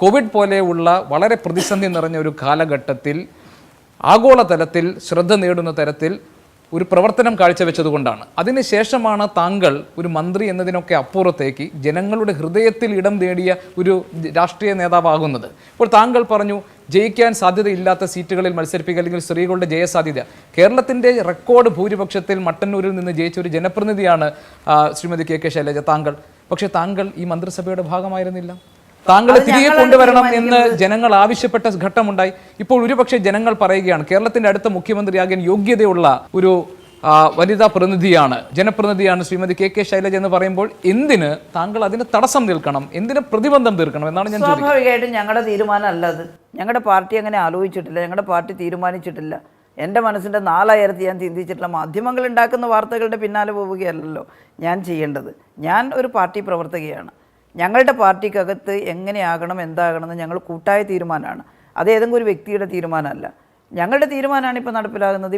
Covid പോലെയുള്ള വളരെ പ്രതിസന്ധി നിറഞ്ഞ ഒരു കാലഘട്ടത്തിൽ ആഗോളതലത്തിൽ ശ്രദ്ധ നേടുന്ന തരത്തിൽ ഒരു പ്രവർത്തനം കാഴ്ചവെച്ചതുകൊണ്ടാണ്. അതിനുശേഷമാണ് താങ്കൾ ഒരു മന്ത്രി എന്നതിനൊക്കെ അപ്പുറത്തേക്ക് ജനങ്ങളുടെ ഹൃദയത്തിൽ ഇടം നേടിയ ഒരു രാഷ്ട്രീയ നേതാവാകുന്നത്. ഇപ്പോൾ താങ്കൾ പറഞ്ഞു ജയിക്കാൻ സാധ്യതയില്ലാത്ത സീറ്റുകളിൽ മത്സരിപ്പിക്കുക, അല്ലെങ്കിൽ സ്ത്രീകളുടെ ജയസാധ്യത. കേരളത്തിൻ്റെ റെക്കോർഡ് ഭൂരിപക്ഷത്തിൽ മട്ടന്നൂരിൽ നിന്ന് ജയിച്ച ഒരു ജനപ്രതിനിധിയാണ് ശ്രീമതി കെ കെ ശൈലജ താങ്കൾ. പക്ഷേ താങ്കൾ ഈ മന്ത്രിസഭയുടെ ഭാഗമായിരുന്നില്ല. താങ്കൾ തിരികെ കൊണ്ടുവരണം എന്ന് ജനങ്ങൾ ആവശ്യപ്പെട്ട ഘട്ടമുണ്ടായി. ഇപ്പോൾ ഒരുപക്ഷെ ജനങ്ങൾ പറയുകയാണ് കേരളത്തിന്റെ അടുത്ത മുഖ്യമന്ത്രിയാകാൻ യോഗ്യതയുള്ള ഒരു വനിതാ പ്രതിനിധിയാണ്, ജനപ്രതിനിധിയാണ് ശ്രീമതി കെ കെ ശൈലജ എന്ന് പറയുമ്പോൾ എന്തിന് താങ്കൾ അതിന് തടസ്സം നിൽക്കണം, എന്തിന് പ്രതിബന്ധം തീർക്കണം എന്നാണ് ഞാൻ ചോദിക്കുന്നത്. സ്വാഭാവികമായിട്ടും ഞങ്ങളുടെ തീരുമാനമല്ല അത്. ഞങ്ങളുടെ പാർട്ടി അങ്ങനെ ആലോചിച്ചിട്ടില്ല, ഞങ്ങളുടെ പാർട്ടി തീരുമാനിച്ചിട്ടില്ല. എൻ്റെ മനസ്സിൻ്റെ നാലായിരത്തി ഞാൻ ചിന്തിച്ചിട്ടില്ല. മാധ്യമങ്ങൾ ഉണ്ടാക്കുന്ന വാർത്തകളുടെ പിന്നാലെ പോവുകയല്ലല്ലോ ഞാൻ ചെയ്യേണ്ടത്. ഞാൻ ഒരു പാർട്ടി പ്രവർത്തകയാണ്. ഞങ്ങളുടെ പാർട്ടിക്കകത്ത് എങ്ങനെയാകണം എന്താകണമെന്ന് ഞങ്ങൾ കൂട്ടായ തീരുമാനമാണ്. അത് ഏതെങ്കിലും ഒരു വ്യക്തിയുടെ തീരുമാനമല്ല. ഞങ്ങളുടെ തീരുമാനമാണ് ഇപ്പോൾ നടപ്പിലാകുന്നത്.